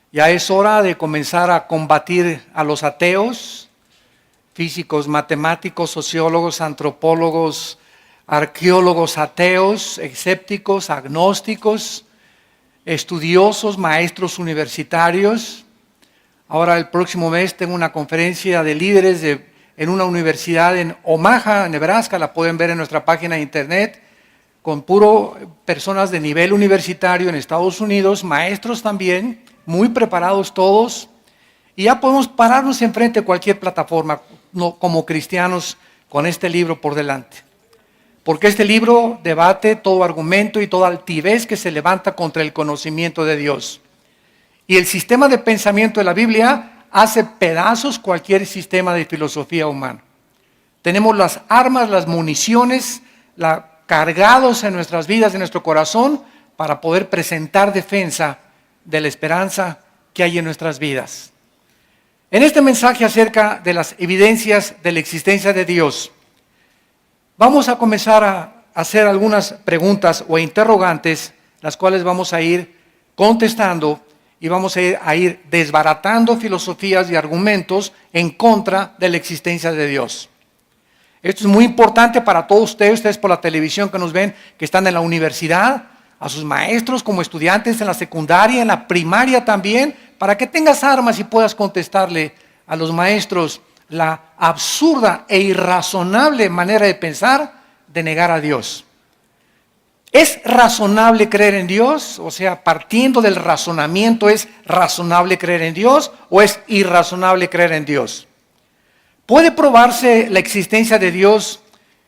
Ya es hora de comenzar a combatir a los ateos, físicos, matemáticos, sociólogos, antropólogos, arqueólogos ateos, escépticos, agnósticos, estudiosos, maestros universitarios. Ahora el próximo mes tengo una conferencia de líderes en una universidad en Omaha, Nebraska, la pueden ver en nuestra página de internet, con puro personas de nivel universitario en Estados Unidos, maestros también, muy preparados todos, y ya podemos pararnos enfrente de cualquier plataforma como cristianos con este libro por delante. Porque este libro debate todo argumento y toda altivez que se levanta contra el conocimiento de Dios. Y el sistema de pensamiento de la Biblia hace pedazos cualquier sistema de filosofía humana. Tenemos las armas, las municiones, cargados en nuestras vidas, en nuestro corazón, para poder presentar defensa de la esperanza que hay en nuestras vidas. En este mensaje acerca de las evidencias de la existencia de Dios, vamos a comenzar a hacer algunas preguntas o interrogantes, las cuales vamos a ir contestando y vamos a ir desbaratando filosofías y argumentos en contra de la existencia de Dios. Esto es muy importante para todos ustedes por la televisión que nos ven, que están en la universidad, a sus maestros como estudiantes en la secundaria, en la primaria también, para que tengas armas y puedas contestarle a los maestros la absurda e irrazonable manera de pensar de negar a Dios. ¿Es razonable creer en Dios? O sea, partiendo del razonamiento, ¿es razonable creer en Dios o es irrazonable creer en Dios? ¿Puede probarse la existencia de Dios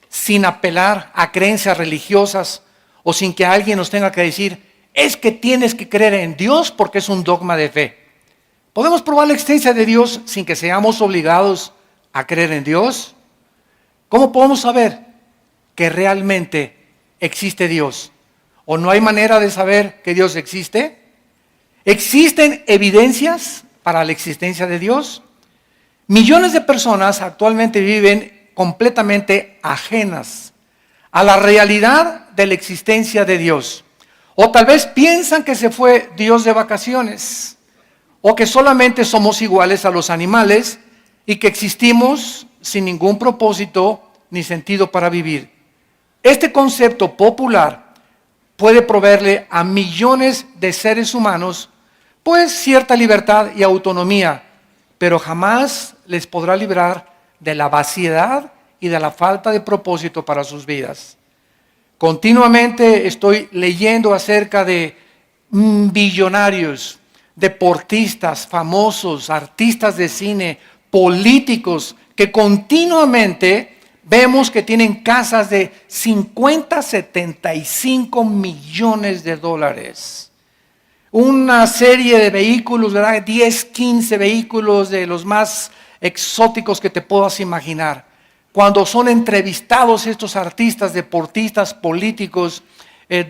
sin apelar a creencias religiosas o sin que alguien nos tenga que decir, es que tienes que creer en Dios porque es un dogma de fe? ¿Podemos probar la existencia de Dios sin que seamos obligados a creer en Dios? ¿Cómo podemos saber que realmente existe Dios? ¿O no hay manera de saber que Dios existe? ¿Existen evidencias para la existencia de Dios? Millones de personas actualmente viven completamente ajenas a la realidad de la existencia de Dios. O tal vez piensan que se fue Dios de vacaciones, o que solamente somos iguales a los animales y que existimos sin ningún propósito ni sentido para vivir. Este concepto popular puede proveerle a millones de seres humanos pues cierta libertad y autonomía, pero jamás les podrá librar de la vaciedad y de la falta de propósito para sus vidas. Continuamente estoy leyendo acerca de billonarios, deportistas, famosos, artistas de cine, políticos, que continuamente vemos que tienen casas de 50, 75 millones de dólares. Una serie de vehículos, ¿verdad? 10, 15 vehículos de los más exóticos que te puedas imaginar. Cuando son entrevistados estos artistas, deportistas, políticos,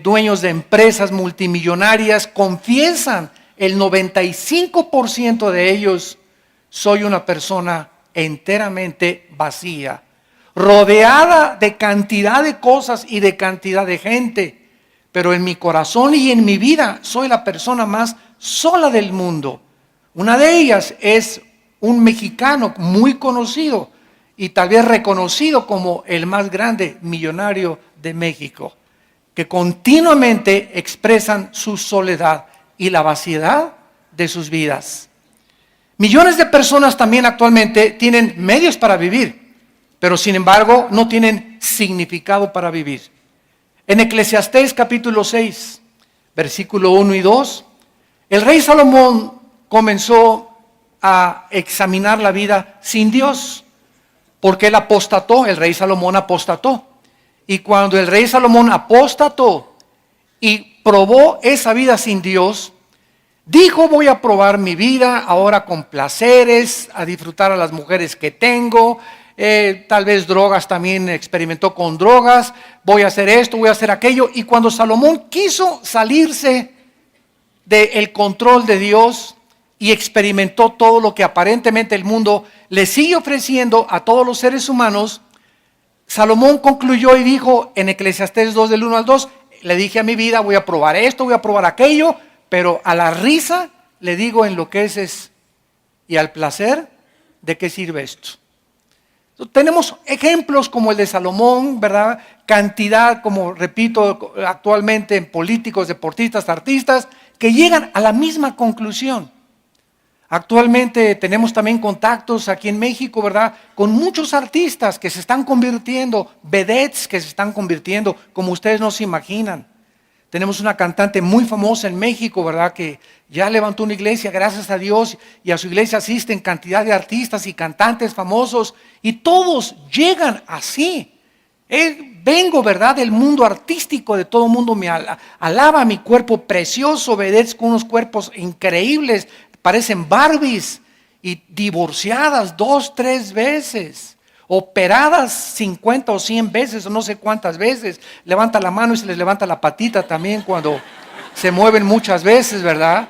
dueños de empresas multimillonarias, confiesan el 95% de ellos, soy una persona enteramente vacía, rodeada de cantidad de cosas y de cantidad de gente, pero en mi corazón y en mi vida soy la persona más sola del mundo. Una de ellas es un mexicano muy conocido y tal vez reconocido como el más grande millonario de México, que continuamente expresan su soledad y la vaciedad de sus vidas. Millones de personas también actualmente tienen medios para vivir, pero sin embargo no tienen significado para vivir. En Eclesiastés capítulo 6, versículo 1 y 2, el rey Salomón comenzó a examinar la vida sin Dios, porque él apostató, el rey Salomón apostató. Y cuando el rey Salomón apostató y probó esa vida sin Dios, dijo, voy a probar mi vida ahora con placeres, a disfrutar a las mujeres que tengo, tal vez drogas, también experimentó con drogas, voy a hacer esto, voy a hacer aquello. Y cuando Salomón quiso salirse del control de Dios y experimentó todo lo que aparentemente el mundo le sigue ofreciendo a todos los seres humanos, Salomón concluyó y dijo en Eclesiastés 2 del 1 al 2, le dije a mi vida, voy a probar esto, voy a probar aquello, pero a la risa le digo en lo que es y al placer, ¿de qué sirve esto? Entonces, tenemos ejemplos como el de Salomón, ¿verdad? Cantidad, como repito, actualmente en políticos, deportistas, artistas, que llegan a la misma conclusión. Actualmente tenemos también contactos aquí en México, ¿verdad? Con muchos artistas que se están convirtiendo, vedettes que se están convirtiendo, como ustedes no se imaginan. Tenemos una cantante muy famosa en México, ¿verdad? Que ya levantó una iglesia, gracias a Dios, y a su iglesia asisten cantidad de artistas y cantantes famosos, y todos llegan así. Vengo, ¿verdad? Del mundo artístico, de todo el mundo me alaba mi cuerpo precioso, vedettes con unos cuerpos increíbles, parecen Barbies, y divorciadas 2, 3 veces. Operadas 50 o 100 veces o no sé cuántas veces, levanta la mano y se les levanta la patita también cuando se mueven muchas veces, ¿verdad?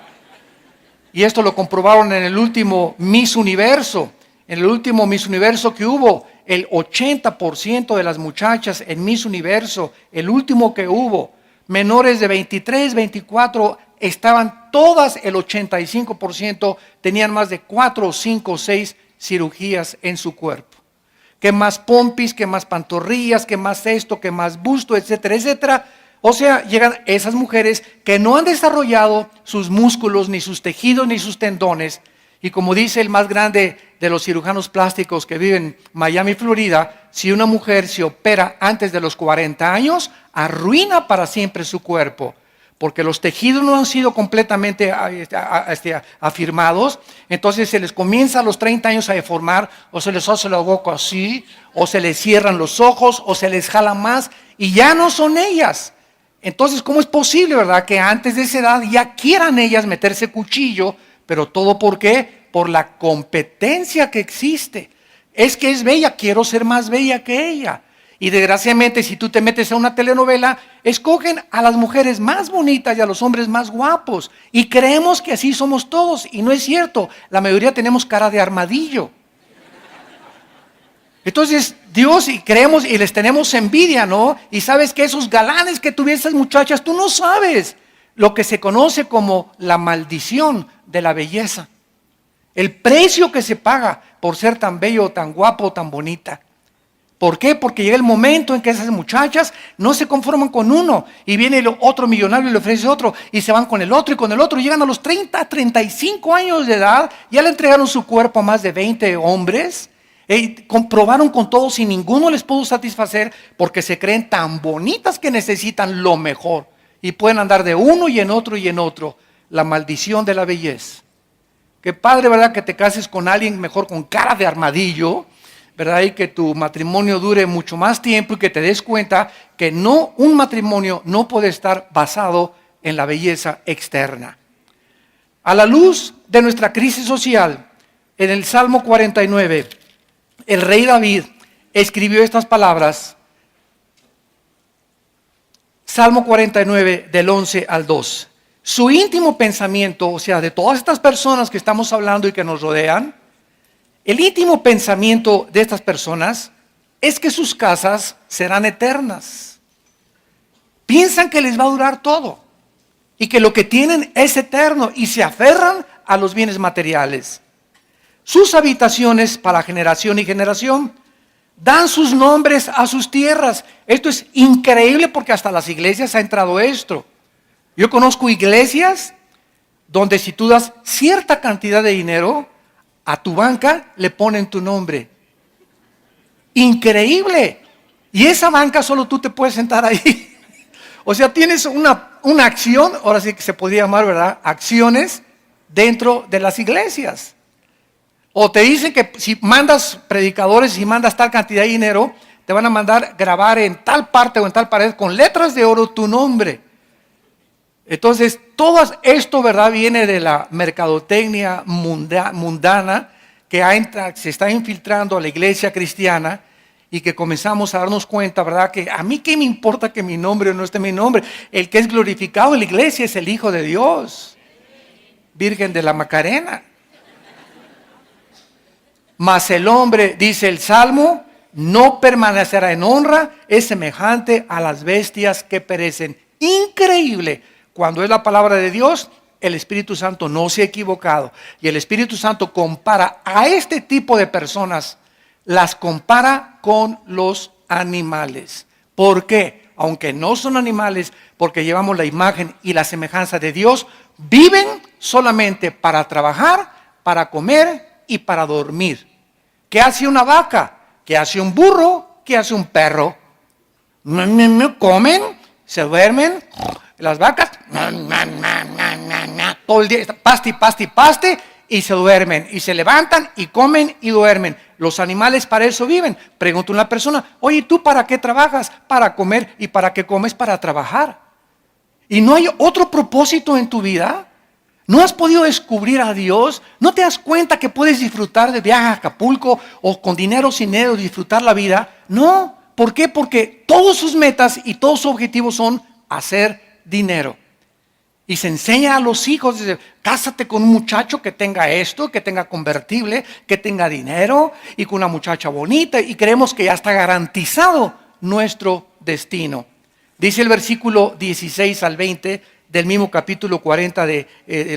Y esto lo comprobaron en el último Miss Universo. En el último Miss Universo que hubo, el 80% de las muchachas en Miss Universo, el último que hubo, menores de 23, 24, estaban todas, el 85% tenían más de 4, 5, 6 cirugías en su cuerpo. Que más pompis, que más pantorrillas, que más esto, que más busto, etcétera, etcétera. O sea, llegan esas mujeres que no han desarrollado sus músculos, ni sus tejidos, ni sus tendones. Y como dice el más grande de los cirujanos plásticos que vive en Miami, Florida, si una mujer se opera antes de los 40 años, arruina para siempre su cuerpo. Porque los tejidos no han sido completamente afirmados, entonces se les comienza a los 30 años a deformar, o se les hace la boca así, o se les cierran los ojos, o se les jala más, y ya no son ellas. Entonces, ¿cómo es posible, verdad, que antes de esa edad ya quieran ellas meterse cuchillo? Pero todo ¿por qué? Por la competencia que existe. Es que es bella, quiero ser más bella que ella. Y desgraciadamente, si tú te metes a una telenovela, escogen a las mujeres más bonitas y a los hombres más guapos. Y creemos que así somos todos. Y no es cierto. La mayoría tenemos cara de armadillo. Entonces, Dios, y creemos y les tenemos envidia, ¿no? Y sabes que esos galanes que tuvieron esas muchachas, tú no sabes lo que se conoce como la maldición de la belleza. El precio que se paga por ser tan bello, tan guapo, tan bonita. ¿Por qué? Porque llega el momento en que esas muchachas no se conforman con uno y viene el otro millonario y le ofrece otro y se van con el otro y con el otro. Llegan a los 30, 35 años de edad, ya le entregaron su cuerpo a más de 20 hombres, comprobaron con todos y ninguno les pudo satisfacer porque se creen tan bonitas que necesitan lo mejor y pueden andar de uno y en otro y en otro. La maldición de la belleza. Qué padre, ¿verdad? Que te cases con alguien mejor con cara de armadillo, ¿verdad? Y que tu matrimonio dure mucho más tiempo y que te des cuenta que no, un matrimonio no puede estar basado en la belleza externa. A la luz de nuestra crisis social, en el Salmo 49, el rey David escribió estas palabras. Salmo 49, del 11 al 2. Su íntimo pensamiento, o sea, de todas estas personas que estamos hablando y que nos rodean, el íntimo pensamiento de estas personas es que sus casas serán eternas. Piensan que les va a durar todo y que lo que tienen es eterno y se aferran a los bienes materiales. Sus habitaciones para generación y generación dan sus nombres a sus tierras. Esto es increíble porque hasta las iglesias ha entrado esto. Yo conozco iglesias donde si tú das cierta cantidad de dinero, a tu banca le ponen tu nombre. Increíble. Y esa banca solo tú te puedes sentar ahí. O sea, tienes una acción, ahora sí que se podría llamar, ¿verdad? Acciones dentro de las iglesias. O te dicen que si mandas predicadores y mandas tal cantidad de dinero, te van a mandar grabar en tal parte o en tal pared con letras de oro tu nombre. Entonces, todo esto, ¿verdad? Viene de la mercadotecnia mundana que se está infiltrando a la iglesia cristiana y que comenzamos a darnos cuenta, ¿verdad? Que a mí qué me importa que mi nombre o no esté mi nombre. El que es glorificado en la iglesia es el Hijo de Dios, Virgen de la Macarena. Mas el hombre, dice el Salmo, no permanecerá en honra, es semejante a las bestias que perecen. Increíble. Cuando es la palabra de Dios, el Espíritu Santo no se ha equivocado. Y el Espíritu Santo compara a este tipo de personas, las compara con los animales. ¿Por qué? Aunque no son animales, porque llevamos la imagen y la semejanza de Dios, viven solamente para trabajar, para comer y para dormir. ¿Qué hace una vaca? ¿Qué hace un burro? ¿Qué hace un perro? Comen, se duermen. Las vacas, todo el día, paste, y se duermen. Y se levantan y comen y duermen. Los animales para eso viven. Pregunta una persona, oye, ¿tú para qué trabajas? Para comer. ¿Y para qué comes? Para trabajar. ¿Y no hay otro propósito en tu vida? ¿No has podido descubrir a Dios? ¿No te das cuenta que puedes disfrutar de viaje a Acapulco o con dinero o sin dinero disfrutar la vida? No. ¿Por qué? Porque todas sus metas y todos sus objetivos son hacer dinero. Y se enseña a los hijos, dice, cásate con un muchacho que tenga esto, que tenga convertible, que tenga dinero y con una muchacha bonita. Y creemos que ya está garantizado nuestro destino. Dice el versículo 16 al 20 del mismo capítulo 40 de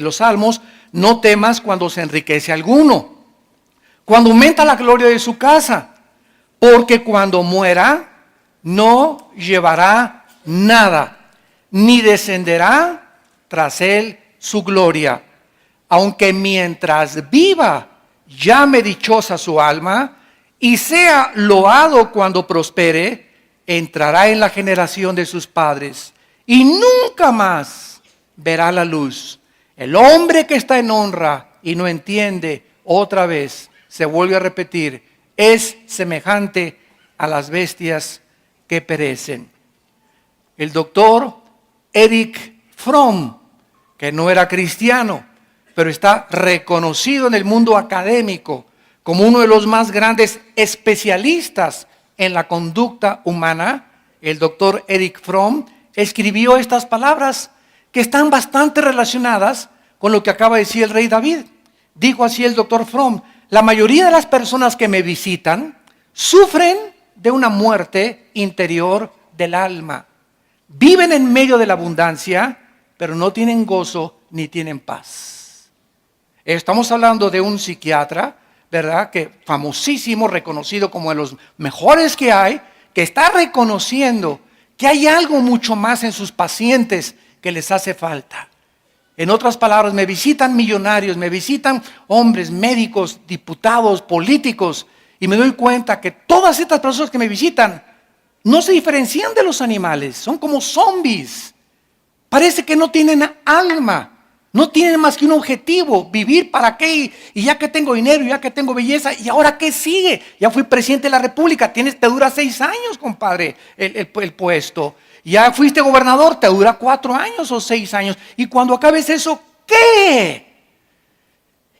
los Salmos, no temas cuando se enriquece alguno, cuando aumenta la gloria de su casa, porque cuando muera no llevará nada, ni descenderá tras él su gloria. Aunque mientras viva llame dichosa su alma y sea loado cuando prospere, entrará en la generación de sus padres y nunca más verá la luz. El hombre que está en honra y no entiende, otra vez se vuelve a repetir, es semejante a las bestias que perecen. El doctor Erich Fromm, que no era cristiano, pero está reconocido en el mundo académico como uno de los más grandes especialistas en la conducta humana, el doctor Erich Fromm escribió estas palabras que están bastante relacionadas con lo que acaba de decir el rey David. Dijo así el doctor Fromm, la mayoría de las personas que me visitan sufren de una muerte interior del alma. Viven en medio de la abundancia, pero no tienen gozo ni tienen paz. Estamos hablando de un psiquiatra, ¿verdad? Que famosísimo, reconocido como de los mejores que hay, que está reconociendo que hay algo mucho más en sus pacientes que les hace falta. En otras palabras, me visitan millonarios, me visitan hombres, médicos, diputados, políticos, y me doy cuenta que todas estas personas que me visitan no se diferencian de los animales, son como zombies. Parece que no tienen alma, no tienen más que un objetivo, vivir para qué, y ya que tengo dinero, ya que tengo belleza, ¿y ahora qué sigue? Ya fui presidente de la República, te dura 6 años, compadre, el puesto. Ya fuiste gobernador, te dura 4 años o 6 años. Y cuando acabes eso, ¿qué?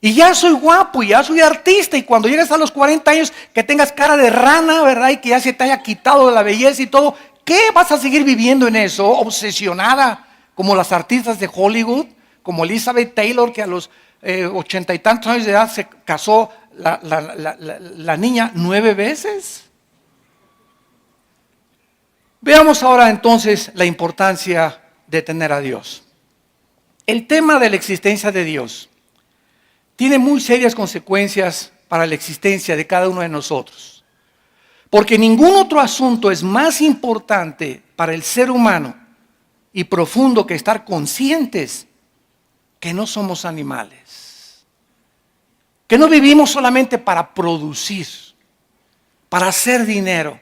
Y ya soy guapo, y ya soy artista, y cuando llegues a los 40 años, que tengas cara de rana, ¿verdad? Y que ya se te haya quitado de la belleza y todo, ¿qué? ¿Vas a seguir viviendo en eso? Obsesionada, como las artistas de Hollywood, como Elizabeth Taylor, que a los 80 y tantos años de edad se casó la niña 9 veces. Veamos ahora entonces la importancia de tener a Dios. El tema de la existencia de Dios tiene muy serias consecuencias para la existencia de cada uno de nosotros. Porque ningún otro asunto es más importante para el ser humano y profundo que estar conscientes que no somos animales. Que no vivimos solamente para producir, para hacer dinero,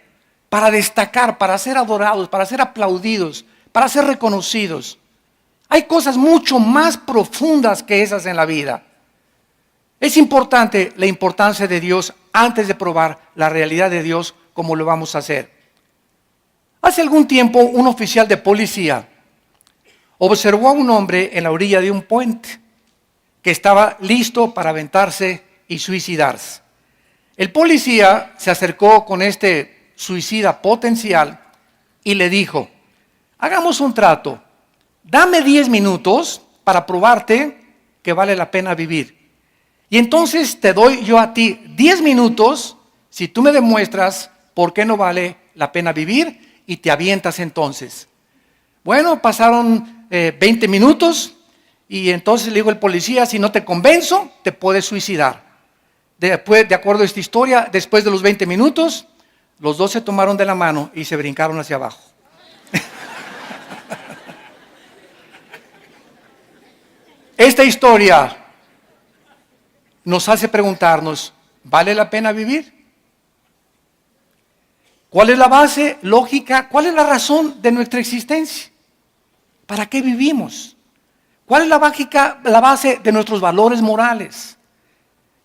para destacar, para ser adorados, para ser aplaudidos, para ser reconocidos. Hay cosas mucho más profundas que esas en la vida. Es importante la importancia de Dios antes de probar la realidad de Dios como lo vamos a hacer. Hace algún tiempo un oficial de policía observó a un hombre en la orilla de un puente que estaba listo para aventarse y suicidarse. El policía se acercó con este suicida potencial y le dijo: hagamos un trato, dame 10 minutos para probarte que vale la pena vivir. Y entonces te doy yo a ti 10 minutos si tú me demuestras por qué no vale la pena vivir, y te avientas entonces. Bueno, pasaron 20 minutos y entonces le dijo el policía: si no te convenzo, te puedes suicidar. Después, de acuerdo a esta historia, después de los 20 minutos, los dos se tomaron de la mano y se brincaron hacia abajo. Esta historia nos hace preguntarnos: ¿vale la pena vivir? ¿Cuál es la base lógica? ¿Cuál es la razón de nuestra existencia? ¿Para qué vivimos? ¿Cuál es la base de nuestros valores morales?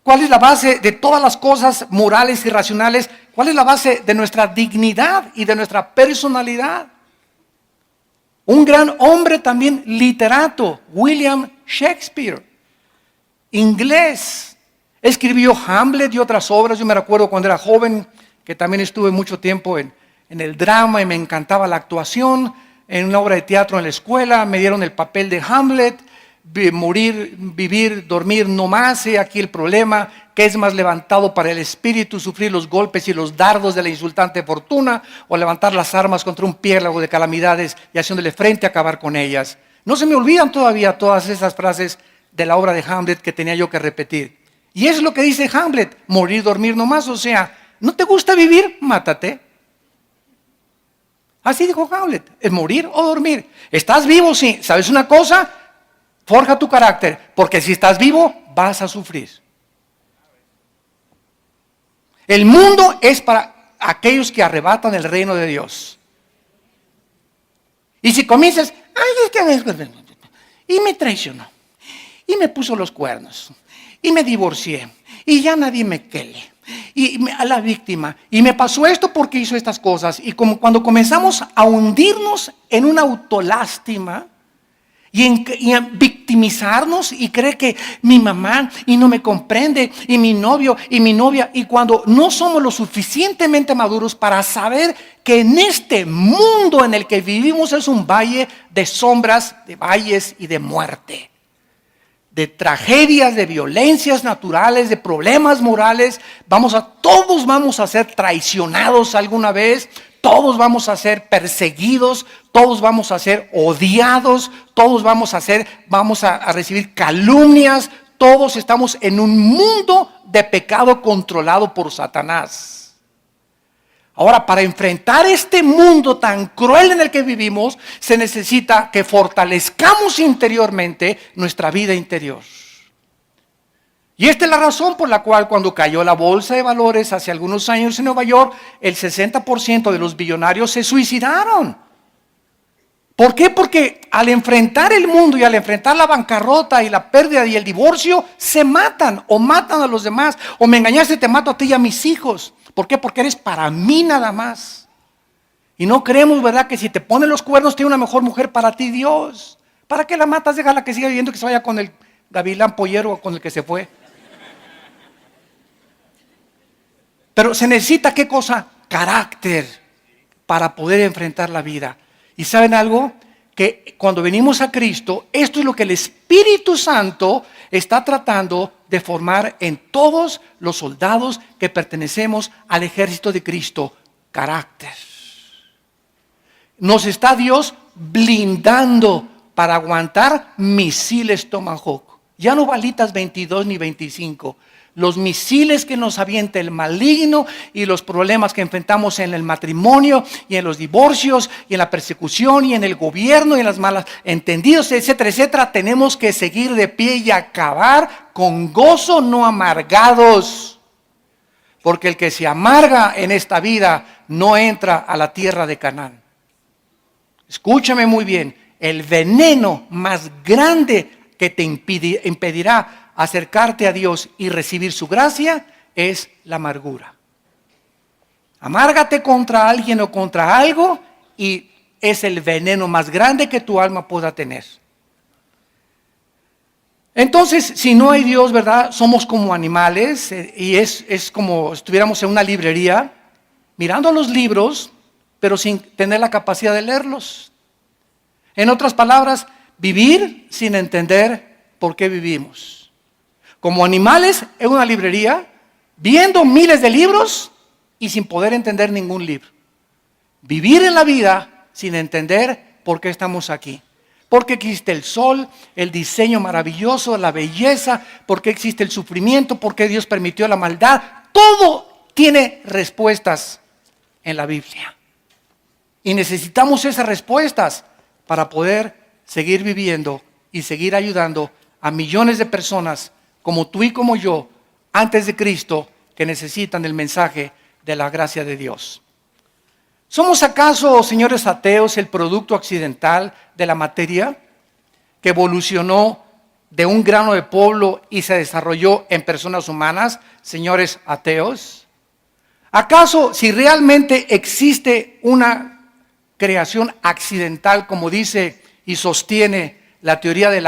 ¿Cuál es la base de todas las cosas morales y racionales? ¿Cuál es la base de nuestra dignidad y de nuestra personalidad? Un gran hombre también literato, William Shakespeare, inglés, escribió Hamlet y otras obras. Yo me recuerdo cuando era joven que también estuve mucho tiempo en el drama y me encantaba la actuación. En una obra de teatro en la escuela me dieron el papel de Hamlet: morir, vivir, dormir, no más. He aquí el problema, que es más levantado para el espíritu sufrir los golpes y los dardos de la insultante fortuna, o levantar las armas contra un piélago de calamidades y haciéndole frente a acabar con ellas. No se me olvidan todavía todas esas frases de la obra de Hamlet que tenía yo que repetir. Y es lo que dice Hamlet: morir, dormir, no más. O sea, ¿no te gusta vivir? Mátate. Así dijo Hamlet: es morir o dormir. ¿Estás vivo? Sí. ¿Sabes una cosa? Forja tu carácter, porque si estás vivo vas a sufrir. El mundo es para aquellos que arrebatan el reino de Dios. Y si comienzas: y me traicionó, y me puso los cuernos, y me divorcié, y ya nadie me quiere, y a la víctima, y me pasó esto porque hizo estas cosas, y como cuando comenzamos a hundirnos en una autolástima y en victimizarnos, y cree que mi mamá y no me comprende, y mi novio y mi novia, y cuando no somos lo suficientemente maduros para saber que en este mundo en el que vivimos es un valle de sombras, de valles y de muerte, de tragedias, de violencias naturales, de problemas morales. Todos vamos a ser traicionados alguna vez, todos vamos a ser perseguidos, todos vamos a ser odiados, todos vamos a recibir calumnias. Todos estamos en un mundo de pecado controlado por Satanás. Ahora, para enfrentar este mundo tan cruel en el que vivimos, se necesita que fortalezcamos interiormente nuestra vida interior. Y esta es la razón por la cual cuando cayó la bolsa de valores hace algunos años en Nueva York, el 60% de los billonarios se suicidaron. ¿Por qué? Porque al enfrentar el mundo y al enfrentar la bancarrota y la pérdida y el divorcio, se matan o matan a los demás. O me engañaste, te mato a ti y a mis hijos. ¿Por qué? Porque eres para mí nada más. Y no creemos, ¿verdad?, que si te ponen los cuernos tiene una mejor mujer para ti Dios. ¿Para qué la matas? Déjala que siga viviendo, que se vaya con el gavilán pollero o con el que se fue. Pero se necesita, ¿qué cosa? Carácter para poder enfrentar la vida. ¿Y saben algo? Que cuando venimos a Cristo, esto es lo que el Espíritu Santo está tratando de formar en todos los soldados que pertenecemos al ejército de Cristo: carácter. Nos está Dios blindando para aguantar misiles Tomahawk. Ya no balitas 22 ni 25. Los misiles que nos avienta el maligno y los problemas que enfrentamos en el matrimonio y en los divorcios y en la persecución y en el gobierno y en las malas entendidos, etcétera, etcétera. Tenemos que seguir de pie y acabar con gozo, no amargados. Porque el que se amarga en esta vida no entra a la tierra de Canaán. Escúchame muy bien: el veneno más grande que te impedirá acercarte a Dios y recibir su gracia es la amargura. Amárgate contra alguien o contra algo y es el veneno más grande que tu alma pueda tener. Entonces, si no hay Dios, ¿verdad? Somos como animales y es como si estuviéramos en una librería mirando los libros, pero sin tener la capacidad de leerlos. En otras palabras, vivir sin entender por qué vivimos. Como animales en una librería, viendo miles de libros y sin poder entender ningún libro. Vivir en la vida sin entender por qué estamos aquí. Porque existe el sol, el diseño maravilloso, la belleza, porque existe el sufrimiento, porque Dios permitió la maldad. Todo tiene respuestas en la Biblia. Y necesitamos esas respuestas para poder seguir viviendo y seguir ayudando a millones de personas como tú y como yo, antes de Cristo, que necesitan el mensaje de la gracia de Dios. ¿Somos acaso, señores ateos, el producto accidental de la materia que evolucionó de un grano de polvo y se desarrolló en personas humanas, señores ateos? ¿Acaso si realmente existe una creación accidental, como dice y sostiene la teoría de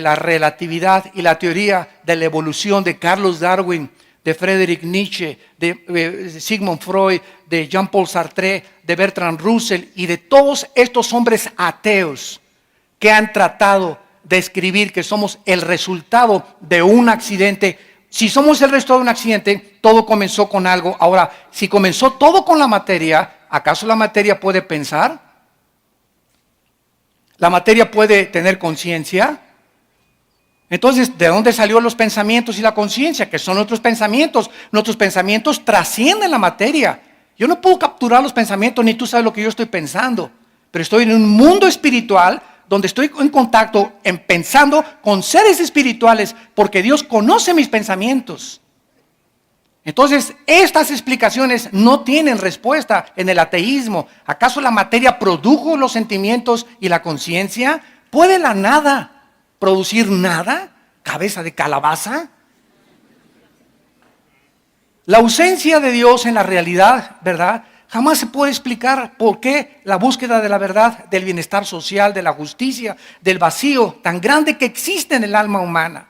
la relatividad y la teoría de la evolución de Carlos Darwin, de Friedrich Nietzsche, de Sigmund Freud, de Jean-Paul Sartre, de Bertrand Russell y de todos estos hombres ateos que han tratado de escribir que somos el resultado de un accidente? Si somos el resultado de un accidente, todo comenzó con algo. Ahora, si comenzó todo con la materia, ¿acaso la materia puede pensar? ¿La materia puede tener conciencia? Entonces, ¿de dónde salieron los pensamientos y la conciencia? Que son nuestros pensamientos. Nuestros pensamientos trascienden la materia. Yo no puedo capturar los pensamientos, ni tú sabes lo que yo estoy pensando. Pero estoy en un mundo espiritual donde estoy en contacto, pensando con seres espirituales, porque Dios conoce mis pensamientos. Entonces, estas explicaciones no tienen respuesta en el ateísmo. ¿Acaso la materia produjo los sentimientos y la conciencia? ¿Puede la nada producir nada? ¿Cabeza de calabaza? La ausencia de Dios en la realidad, ¿verdad? Jamás se puede explicar por qué la búsqueda de la verdad, del bienestar social, de la justicia, del vacío tan grande que existe en el alma humana.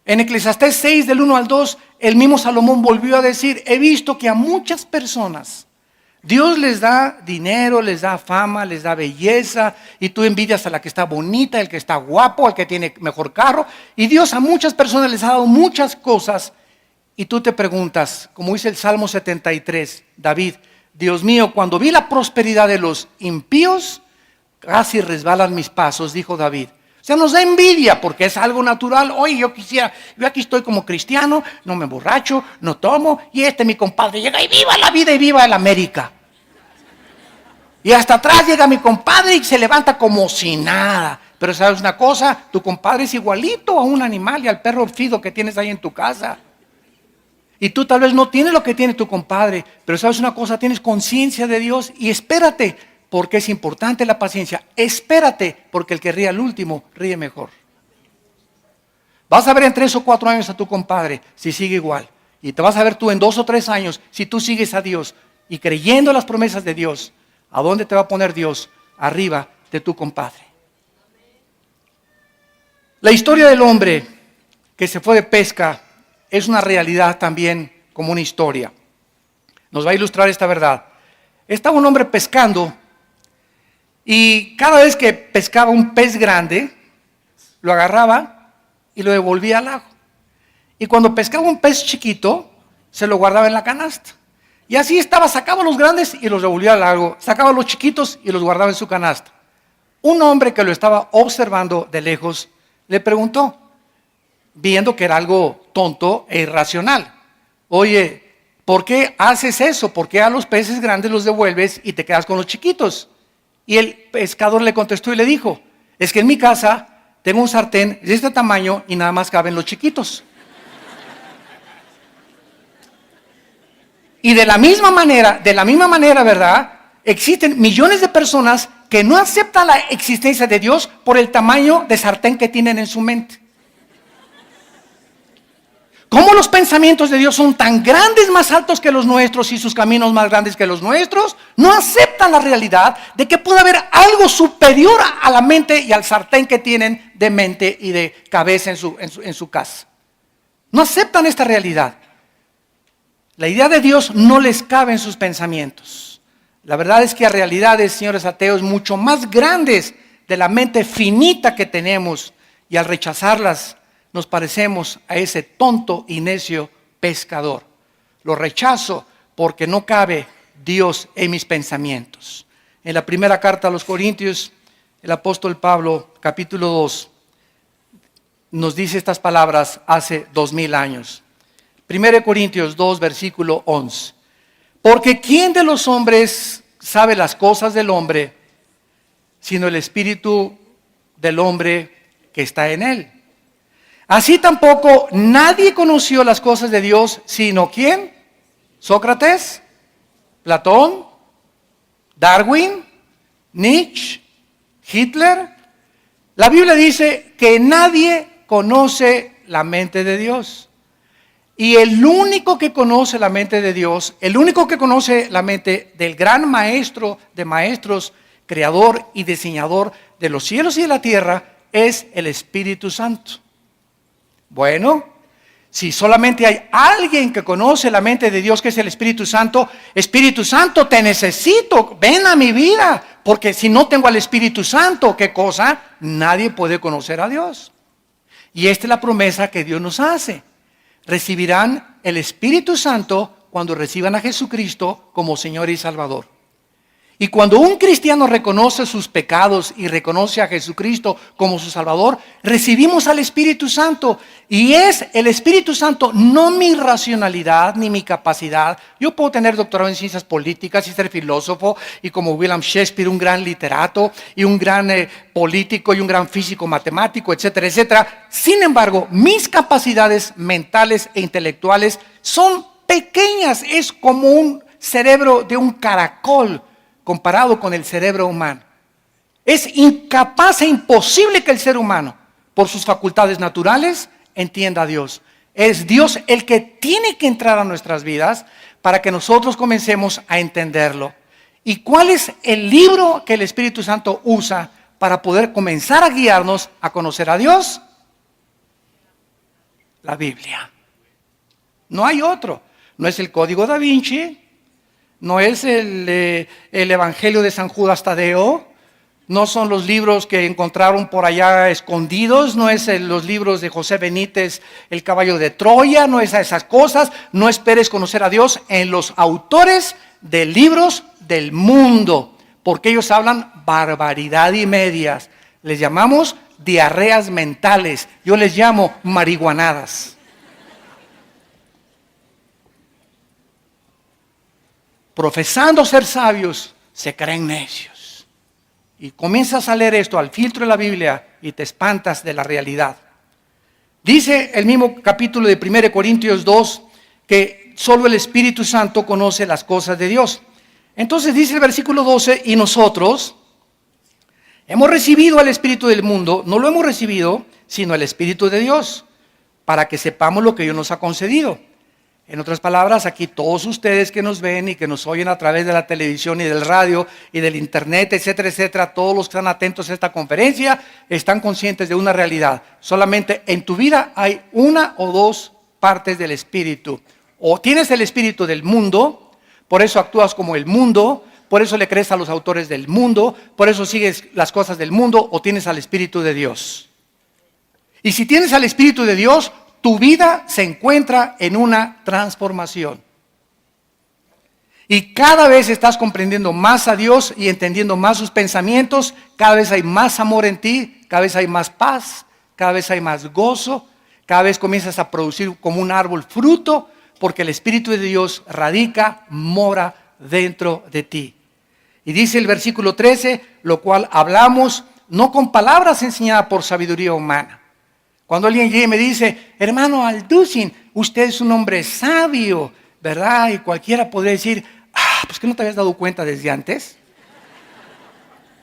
En Eclesiastés 6, del 1 al 2, el mismo Salomón volvió a decir: he visto que a muchas personas Dios les da dinero, les da fama, les da belleza, y tú envidias a la que está bonita, el que está guapo, al que tiene mejor carro, y Dios a muchas personas les ha dado muchas cosas, y tú te preguntas, como dice el Salmo 73, David: Dios mío, cuando vi la prosperidad de los impíos, casi resbalan mis pasos, dijo David. O sea, nos da envidia porque es algo natural. Oye, yo aquí estoy como cristiano, no me emborracho, no tomo, y mi compadre llega y viva la vida y viva el América. Y hasta atrás llega mi compadre y se levanta como si nada. Pero ¿sabes una cosa? Tu compadre es igualito a un animal y al perro fido que tienes ahí en tu casa. Y tú tal vez no tienes lo que tiene tu compadre, pero ¿sabes una cosa? Tienes conciencia de Dios y espérate, porque es importante la paciencia. Espérate, porque el que ríe al último, ríe mejor. Vas a ver en 3 o 4 años a tu compadre si sigue igual. Y te vas a ver tú en 2 o 3 años si tú sigues a Dios y creyendo las promesas de Dios. ¿A dónde te va a poner Dios? Arriba de tu compadre. La historia del hombre que se fue de pesca es una realidad también como una historia. Nos va a ilustrar esta verdad. Estaba un hombre pescando y cada vez que pescaba un pez grande, lo agarraba y lo devolvía al lago. Y cuando pescaba un pez chiquito, se lo guardaba en la canasta. Y así estaba, sacaba los grandes y los devolvía al lago, sacaba los chiquitos y los guardaba en su canasta. Un hombre que lo estaba observando de lejos le preguntó, viendo que era algo tonto e irracional: oye, ¿por qué haces eso? ¿Por qué a los peces grandes los devuelves y te quedas con los chiquitos? Y el pescador le contestó y le dijo: es que en mi casa tengo un sartén de este tamaño y nada más caben los chiquitos. Y de la misma manera, ¿verdad? Existen millones de personas que no aceptan la existencia de Dios por el tamaño de sartén que tienen en su mente. ¿Cómo los pensamientos de Dios son tan grandes, más altos que los nuestros y sus caminos más grandes que los nuestros? No aceptan la realidad de que puede haber algo superior a la mente y al sartén que tienen de mente y de cabeza en su casa. No aceptan esta realidad. La idea de Dios no les cabe en sus pensamientos. La verdad es que hay realidades, señores ateos, mucho más grandes de la mente finita que tenemos, y al rechazarlas nos parecemos a ese tonto y necio pescador. Lo rechazo porque no cabe Dios en mis pensamientos. En la primera carta a los Corintios, el apóstol Pablo, capítulo 2, nos dice estas palabras hace 2000 años. 1 Corintios 2, versículo 11. Porque ¿quién de los hombres sabe las cosas del hombre, sino el espíritu del hombre que está en él? Así tampoco nadie conoció las cosas de Dios, sino ¿quién? Sócrates, Platón, Darwin, Nietzsche, Hitler. La Biblia dice que nadie conoce la mente de Dios. Y el único que conoce la mente de Dios, el único que conoce la mente del gran maestro de maestros, creador y diseñador de los cielos y de la tierra, es el Espíritu Santo. Bueno, si solamente hay alguien que conoce la mente de Dios, que es el Espíritu Santo, te necesito, ven a mi vida, porque si no tengo al Espíritu Santo, ¿qué cosa? Nadie puede conocer a Dios. Y esta es la promesa que Dios nos hace. Recibirán el Espíritu Santo cuando reciban a Jesucristo como Señor y Salvador. Y cuando un cristiano reconoce sus pecados y reconoce a Jesucristo como su Salvador, recibimos al Espíritu Santo. Y es el Espíritu Santo, no mi racionalidad ni mi capacidad. Yo puedo tener doctorado en ciencias políticas y ser filósofo, y como William Shakespeare, un gran literato y un gran político y un gran físico matemático, etcétera, etcétera. Sin embargo, mis capacidades mentales e intelectuales son pequeñas. Es como un cerebro de un caracol comparado con el cerebro humano. Es incapaz e imposible que el ser humano, por sus facultades naturales, entienda a Dios. Es Dios el que tiene que entrar a nuestras vidas para que nosotros comencemos a entenderlo. ¿Y cuál es el libro que el Espíritu Santo usa para poder comenzar a guiarnos a conocer a Dios? La Biblia. No hay otro. No es el Código Da Vinci, no es el Evangelio de San Judas Tadeo, no son los libros que encontraron por allá escondidos, no es los libros de José Benítez, El caballo de Troya, no es esas cosas. No esperes conocer a Dios en los autores de libros del mundo, porque ellos hablan barbaridad y medias. Les llamamos diarreas mentales, yo les llamo marihuanadas. Profesando ser sabios, se creen necios. Y comienzas a leer esto al filtro de la Biblia y te espantas de la realidad. Dice el mismo capítulo de 1 Corintios 2 que solo el Espíritu Santo conoce las cosas de Dios. Entonces dice el versículo 12, y nosotros hemos recibido al Espíritu del mundo, no lo hemos recibido, sino el Espíritu de Dios, para que sepamos lo que Dios nos ha concedido. En otras palabras, aquí todos ustedes que nos ven y que nos oyen a través de la televisión y del radio y del internet, etcétera, etcétera, todos los que están atentos a esta conferencia están conscientes de una realidad. Solamente en tu vida hay una o dos partes del Espíritu. O tienes el Espíritu del mundo, por eso actúas como el mundo, por eso le crees a los autores del mundo, por eso sigues las cosas del mundo, o tienes al Espíritu de Dios. Y si tienes al Espíritu de Dios, tu vida se encuentra en una transformación. Y cada vez estás comprendiendo más a Dios y entendiendo más sus pensamientos. Cada vez hay más amor en ti, cada vez hay más paz, cada vez hay más gozo. Cada vez comienzas a producir como un árbol fruto, porque el Espíritu de Dios radica, mora dentro de ti. Y dice el versículo 13, lo cual hablamos no con palabras enseñadas por sabiduría humana. Cuando alguien llega y me dice, hermano Alducin, usted es un hombre sabio, ¿verdad? Y cualquiera podría decir, pues que no te habías dado cuenta desde antes.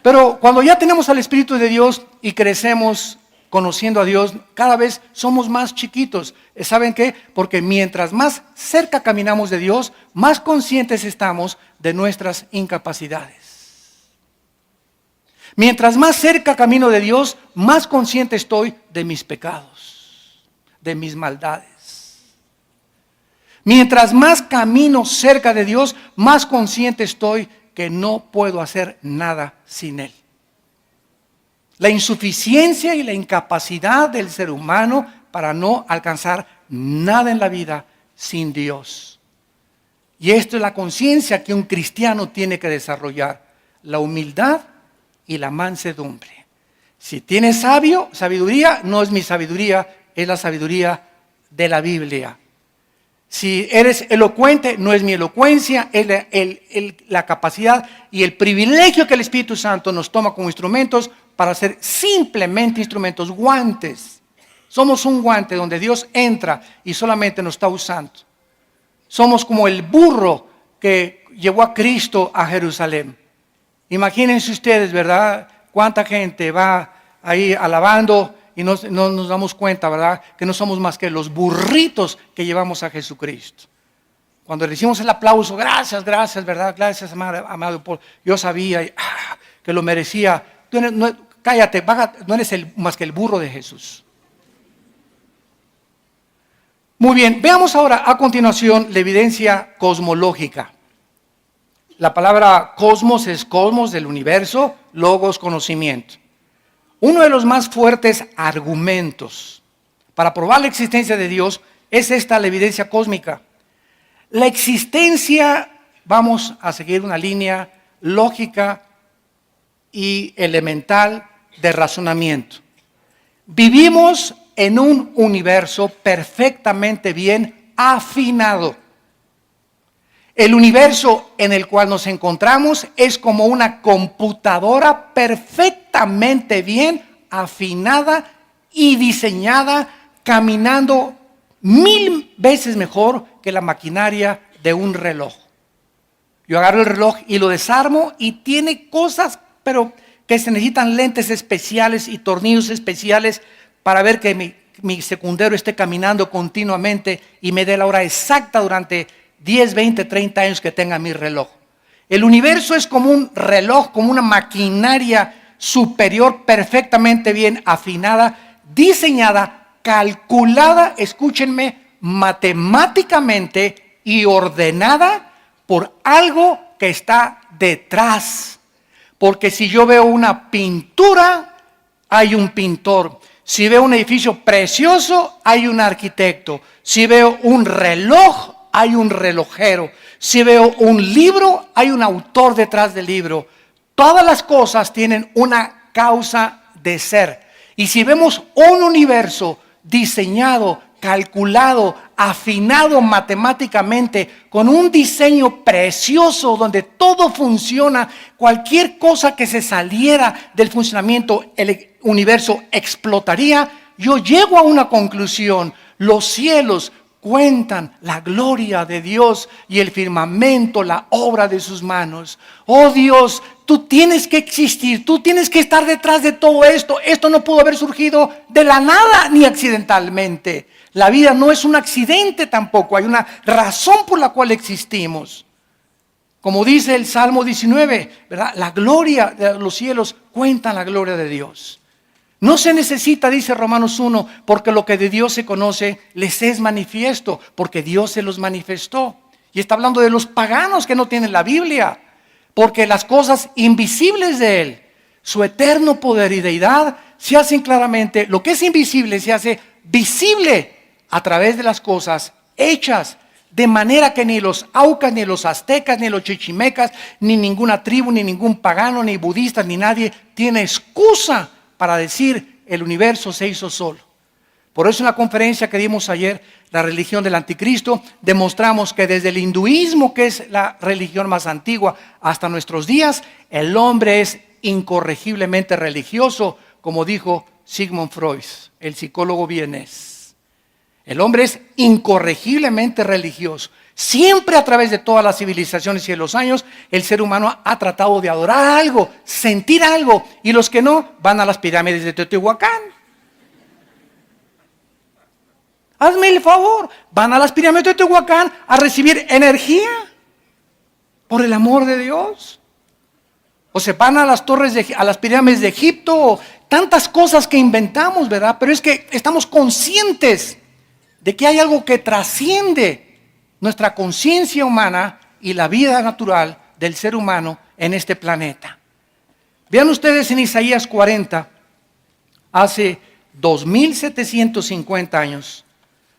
Pero cuando ya tenemos al Espíritu de Dios y crecemos conociendo a Dios, cada vez somos más chiquitos. ¿Saben qué? Porque mientras más cerca caminamos de Dios, más conscientes estamos de nuestras incapacidades. Mientras más cerca camino de Dios, más consciente estoy de mis pecados, de mis maldades. Mientras más camino cerca de Dios, más consciente estoy que no puedo hacer nada sin Él. La insuficiencia y la incapacidad del ser humano para no alcanzar nada en la vida sin Dios. Y esto es la conciencia que un cristiano tiene que desarrollar: la humildad y la mansedumbre. Si tienes sabiduría, no es mi sabiduría, es la sabiduría de la Biblia. Si eres elocuente, no es mi elocuencia, es la capacidad y el privilegio que el Espíritu Santo nos toma como instrumentos para ser simplemente instrumentos, guantes. Somos un guante donde Dios entra y solamente nos está usando. Somos como el burro que llevó a Cristo a Jerusalén. Imagínense ustedes, ¿verdad? Cuánta gente va ahí alabando y no nos damos cuenta, ¿verdad? Que no somos más que los burritos que llevamos a Jesucristo. Cuando le hicimos el aplauso, gracias, ¿verdad? Gracias, amado Paul. Yo sabía que lo merecía. Cállate, no eres más que el burro de Jesús. Muy bien, veamos ahora a continuación la evidencia cosmológica. La palabra cosmos es cosmos del universo, logos, conocimiento. Uno de los más fuertes argumentos para probar la existencia de Dios es esta, la evidencia cósmica. La existencia, vamos a seguir una línea lógica y elemental de razonamiento. Vivimos en un universo perfectamente bien afinado. El universo en el cual nos encontramos es como una computadora perfectamente bien afinada y diseñada, caminando 1000 veces mejor que la maquinaria de un reloj. Yo agarro el reloj y lo desarmo y tiene cosas, pero que se necesitan lentes especiales y tornillos especiales para ver que mi secundero esté caminando continuamente y me dé la hora exacta durante 10, 20, 30 años que tenga mi reloj. El universo es como un reloj, como una maquinaria superior perfectamente bien afinada, diseñada, calculada, escúchenme, matemáticamente y ordenada por algo que está detrás. Porque si yo veo una pintura, hay un pintor. Si veo un edificio precioso, hay un arquitecto. Si veo un reloj, hay un relojero. Si veo un libro, hay un autor detrás del libro. Todas las cosas tienen una causa de ser. Y si vemos un universo diseñado, calculado, afinado matemáticamente, con un diseño precioso donde todo funciona, cualquier cosa que se saliera del funcionamiento, el universo explotaría, yo llego a una conclusión: los cielos cuentan la gloria de Dios y el firmamento, la obra de sus manos. Oh Dios, tú tienes que existir, tú tienes que estar detrás de todo esto. Esto no pudo haber surgido de la nada ni accidentalmente. La vida no es un accidente tampoco, hay una razón por la cual existimos. Como dice el Salmo 19, ¿verdad? La gloria de los cielos cuentan la gloria de Dios. No se necesita, dice Romanos 1, porque lo que de Dios se conoce les es manifiesto, porque Dios se los manifestó. Y está hablando de los paganos que no tienen la Biblia, porque las cosas invisibles de Él, su eterno poder y deidad, se hacen claramente, lo que es invisible se hace visible a través de las cosas hechas, de manera que ni los aucas, ni los aztecas, ni los chichimecas, ni ninguna tribu, ni ningún pagano, ni budista, ni nadie tiene excusa para decir el universo se hizo solo. Por eso en la conferencia que dimos ayer, la religión del anticristo, demostramos que desde el hinduismo, que es la religión más antigua, hasta nuestros días, el hombre es incorregiblemente religioso, como dijo Sigmund Freud, el psicólogo vienés. El hombre es incorregiblemente religioso. Siempre a través de todas las civilizaciones y de los años, el ser humano ha tratado de adorar algo, sentir algo, y los que no van a las pirámides de Teotihuacán. Hazme el favor. Van a las pirámides de Teotihuacán a recibir energía por el amor de Dios. O se van a las a las pirámides de Egipto. Tantas cosas que inventamos, ¿verdad? Pero es que estamos conscientes de que hay algo que trasciende nuestra conciencia humana y la vida natural del ser humano en este planeta. Vean ustedes en Isaías 40, hace 2750 años,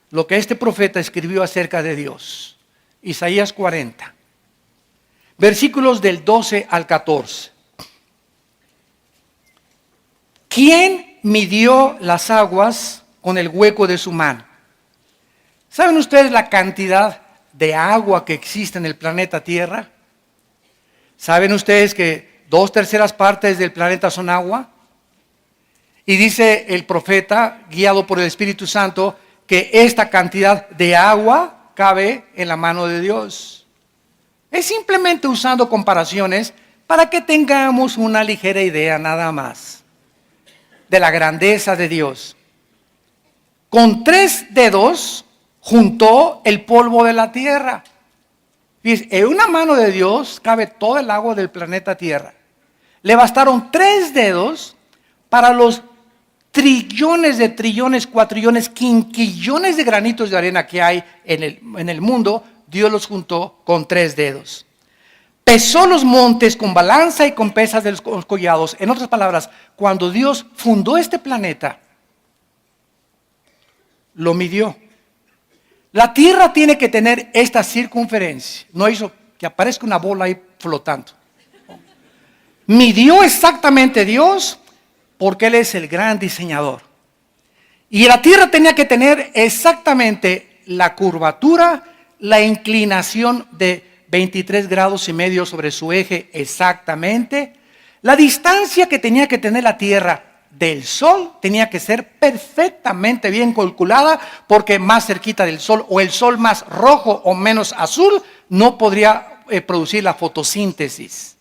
lo que este profeta escribió acerca de Dios. Isaías 40, versículos del 12 al 14. ¿Quién midió las aguas con el hueco de su mano? ¿Saben ustedes la cantidad de agua que existe en el planeta Tierra? ¿Saben ustedes que 2/3 partes del planeta son agua? Y dice el profeta, guiado por el Espíritu Santo, que esta cantidad de agua cabe en la mano de Dios. Es simplemente usando comparaciones para que tengamos una ligera idea nada más de la grandeza de Dios. Con 3 dedos juntó el polvo de la tierra. Fíjense, en una mano de Dios cabe todo el agua del planeta Tierra. Le bastaron 3 dedos para los trillones de trillones, cuatrillones, quinquillones de granitos de arena que hay en el mundo. Dios los juntó con 3 dedos. Pesó los montes con balanza y con pesas de los collados. En otras palabras, cuando Dios fundó este planeta, lo midió. La Tierra tiene que tener esta circunferencia. No hizo que aparezca una bola ahí flotando. Midió exactamente Dios porque Él es el gran diseñador. Y la Tierra tenía que tener exactamente la curvatura, la inclinación de 23 grados y medio sobre su eje exactamente. La distancia que tenía que tener la Tierra del Sol tenía que ser perfectamente bien calculada, porque más cerquita del Sol o el Sol más rojo o menos azul no podría producir la fotosíntesis.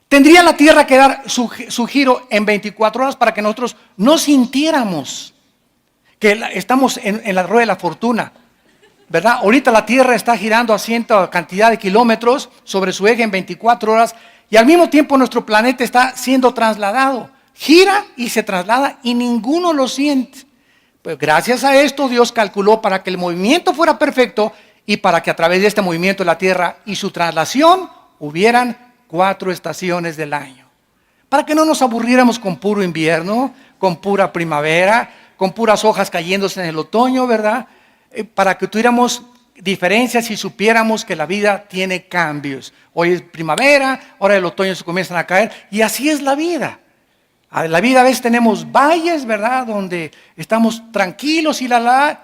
Tendría la Tierra que dar su giro en 24 horas para que nosotros no sintiéramos que estamos en la rueda de la fortuna, ¿verdad? Ahorita la Tierra está girando a cierta cantidad de kilómetros sobre su eje en 24 horas y al mismo tiempo nuestro planeta está siendo trasladado. Gira y se traslada y ninguno lo siente. Pues gracias a esto Dios calculó para que el movimiento fuera perfecto y para que a través de este movimiento de la Tierra y su traslación hubieran 4 estaciones del año. Para que no nos aburriéramos con puro invierno, con pura primavera, con puras hojas cayéndose en el otoño, ¿verdad? Para que tuviéramos diferencias y supiéramos que la vida tiene cambios. Hoy es primavera, ahora el otoño se comienzan a caer y así es la vida. La vida a veces tenemos valles, ¿verdad? Donde estamos tranquilos y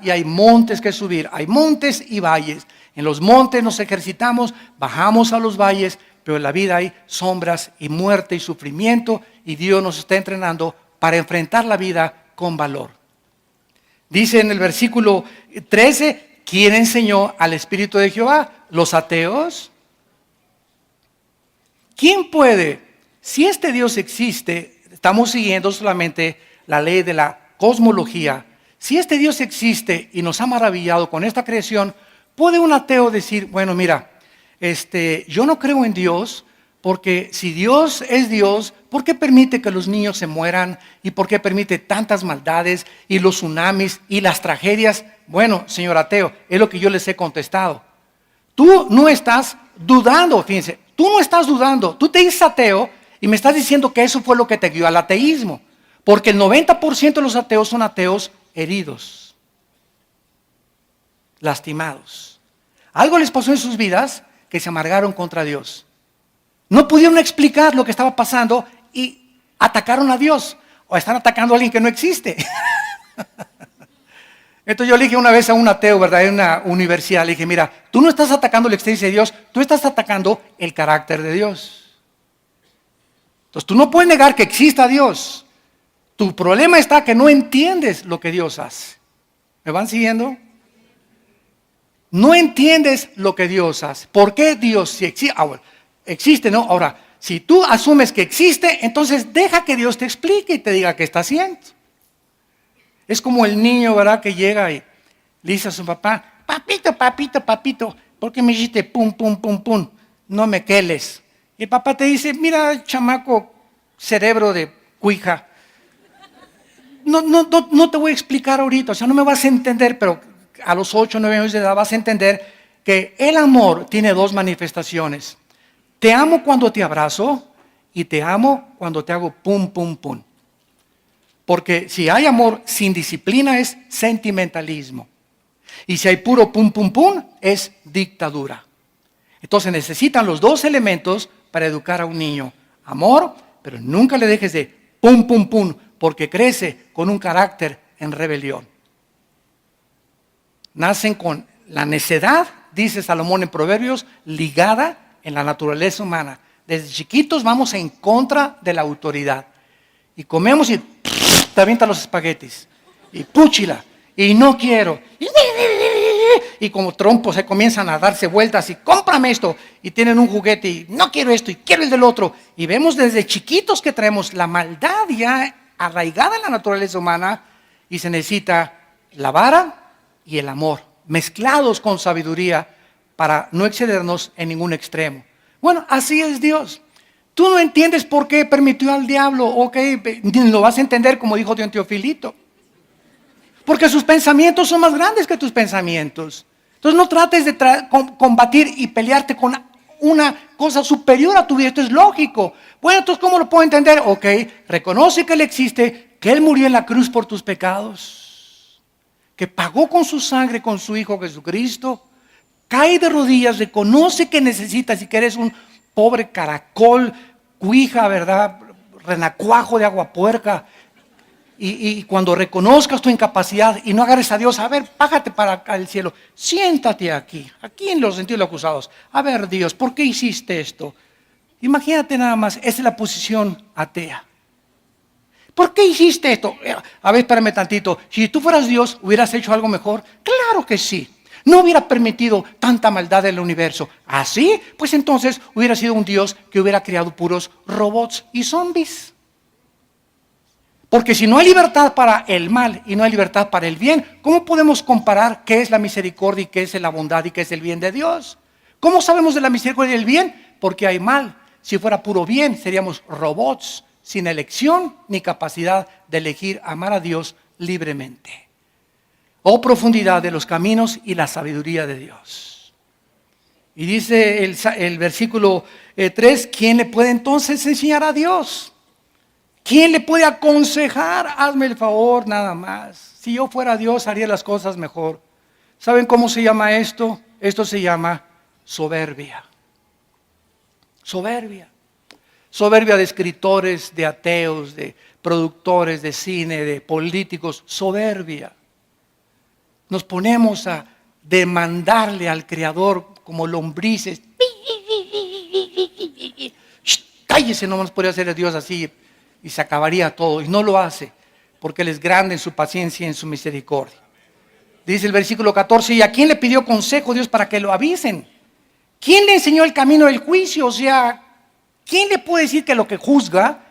y hay montes que subir. Hay montes y valles. En los montes nos ejercitamos, bajamos a los valles, pero en la vida hay sombras y muerte y sufrimiento y Dios nos está entrenando para enfrentar la vida con valor. Dice en el versículo 13, ¿quién enseñó al Espíritu de Jehová? ¿Los ateos? ¿Quién puede? Si este Dios existe, estamos siguiendo solamente la ley de la cosmología. Si este Dios existe y nos ha maravillado con esta creación, ¿puede un ateo decir, bueno, mira, yo no creo en Dios, porque si Dios es Dios, ¿por qué permite que los niños se mueran? ¿Y por qué permite tantas maldades y los tsunamis y las tragedias? Bueno, señor ateo, es lo que yo les he contestado. Tú no estás dudando, fíjense, tú no estás dudando, tú te dices ateo y me estás diciendo que eso fue lo que te guió al ateísmo, porque el 90% de los ateos son ateos heridos, lastimados. Algo les pasó en sus vidas que se amargaron contra Dios. No pudieron explicar lo que estaba pasando y atacaron a Dios. O están atacando a alguien que no existe. Entonces yo le dije una vez a un ateo, ¿verdad? En una universidad, le dije, mira, tú no estás atacando la existencia de Dios, tú estás atacando el carácter de Dios. Entonces tú no puedes negar que exista Dios. Tu problema está que no entiendes lo que Dios hace. ¿Me van siguiendo? No entiendes lo que Dios hace. ¿Por qué Dios si existe? Bueno, existe, ¿no? Ahora, si tú asumes que existe, entonces deja que Dios te explique y te diga qué está haciendo. Es como el niño, ¿verdad? Que llega y Le dice a su papá, papito, papito, papito, ¿por qué me hiciste pum, pum, pum, pum? No me queles. Y el papá te dice, mira, chamaco, cerebro de cuija, no te voy a explicar ahorita, o sea, no me vas a entender, pero a los 8 o 9 años de edad vas a entender que el amor tiene dos manifestaciones. Te amo cuando te abrazo y te amo cuando te hago pum, pum, pum. Porque si hay amor sin disciplina es sentimentalismo. Y si hay puro pum, pum, pum, es dictadura. Entonces necesitan los dos elementos para educar a un niño. Amor, pero nunca le dejes de pum, pum, pum, porque crece con un carácter en rebelión. Nacen con la necedad, dice Salomón en Proverbios, ligada en la naturaleza humana. Desde chiquitos vamos en contra de la autoridad. Y comemos y te avientan los espaguetis. Y púchila. Y no quiero. Y como trompos se comienzan a darse vueltas y cómprame esto. Y tienen un juguete y no quiero esto y quiero el del otro. Y vemos desde chiquitos que traemos la maldad ya arraigada en la naturaleza humana y se necesita la vara y el amor, mezclados con sabiduría para no excedernos en ningún extremo. Bueno, así es Dios. Tú no entiendes por qué permitió al diablo, ok, lo vas a entender como dijo Don Teofilito. Porque sus pensamientos son más grandes que tus pensamientos. Entonces no trates de combatir y pelearte con una cosa superior a tu vida. Esto es lógico. Bueno, entonces ¿cómo lo puedo entender? Ok, reconoce que Él existe, que Él murió en la cruz por tus pecados, que pagó con su sangre, con su Hijo Jesucristo. Cae de rodillas, reconoce que necesitas y que eres un pobre caracol, cuija, ¿verdad? Renacuajo de agua puerca. Y cuando reconozcas tu incapacidad y no agarres a Dios, a ver, bájate para acá al cielo, siéntate aquí en los sentidos acusados. A ver, Dios, ¿por qué hiciste esto? Imagínate nada más, esa es la posición atea. ¿Por qué hiciste esto? A ver, espérame tantito. Si tú fueras Dios, ¿hubieras hecho algo mejor? Claro que sí. No hubiera permitido tanta maldad en el universo. ¿Así? Pues entonces hubiera sido un Dios que hubiera creado puros robots y zombies. Porque si no hay libertad para el mal y no hay libertad para el bien, ¿cómo podemos comparar qué es la misericordia y qué es la bondad y qué es el bien de Dios? ¿Cómo sabemos de la misericordia y el bien? Porque hay mal. Si fuera puro bien, seríamos robots sin elección ni capacidad de elegir amar a Dios libremente. Oh profundidad de los caminos y la sabiduría de Dios. Y dice el versículo 3, ¿quién le puede entonces enseñar a Dios? ¿Quién le puede aconsejar? Hazme el favor nada más. Si yo fuera Dios, haría las cosas mejor. ¿Saben cómo se llama esto? Esto se llama soberbia. Soberbia. Soberbia de escritores, de ateos, de productores de cine, de políticos. Soberbia. Nos ponemos a demandarle al Creador como lombrices. Cállese, no nos podría hacer Dios así. Y se acabaría todo, y no lo hace, porque Él es grande en su paciencia y en su misericordia. Dice el versículo 14, ¿y a quién le pidió consejo Dios para que lo avisen? ¿Quién le enseñó el camino del juicio? O sea, ¿quién le puede decir que lo que juzga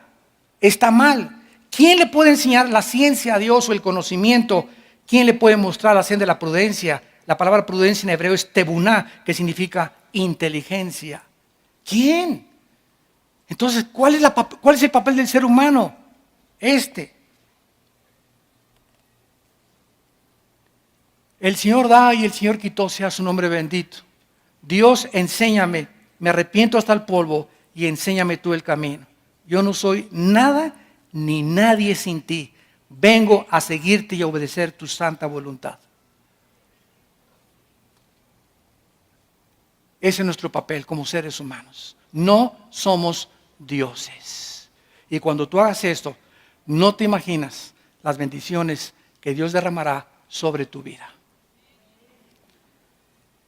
está mal? ¿Quién le puede enseñar la ciencia a Dios o el conocimiento? ¿Quién le puede mostrar la senda de la prudencia? La palabra prudencia en hebreo es tebuná, que significa inteligencia. ¿Quién? Entonces, ¿cuál es el papel del ser humano? El Señor da y el Señor quitó, sea su nombre bendito. Dios, enséñame, me arrepiento hasta el polvo y enséñame tú el camino. Yo no soy nada ni nadie sin ti. Vengo a seguirte y a obedecer tu santa voluntad. Ese es nuestro papel como seres humanos. No somos dioses. Y cuando tú hagas esto, no te imaginas las bendiciones que Dios derramará sobre tu vida.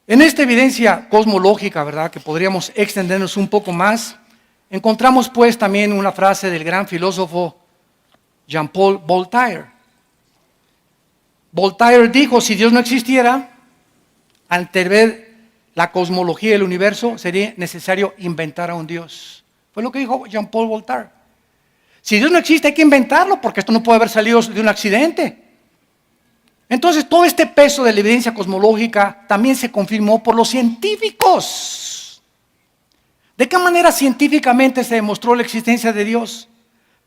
En esta evidencia cosmológica, ¿verdad?, que podríamos extendernos un poco más, encontramos pues también una frase del gran filósofo Jean-Paul Voltaire. Voltaire dijo, si Dios no existiera, ante ver la cosmología del universo, sería necesario inventar a un Dios. Fue lo que dijo Jean-Paul Voltaire. Si Dios no existe, hay que inventarlo, porque esto no puede haber salido de un accidente. Entonces, todo este peso de la evidencia cosmológica también se confirmó por los científicos. ¿De qué manera científicamente se demostró la existencia de Dios?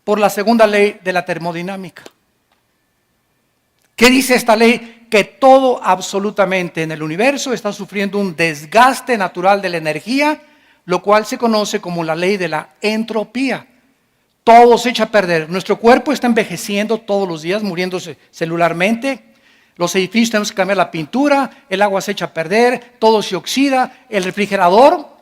Por la segunda ley de la termodinámica. ¿Qué dice esta ley? Que todo absolutamente en el universo está sufriendo un desgaste natural de la energía, lo cual se conoce como la ley de la entropía. Todo se echa a perder. Nuestro cuerpo está envejeciendo todos los días, muriéndose celularmente. Los edificios tenemos que cambiar la pintura, el agua se echa a perder, todo se oxida. El refrigerador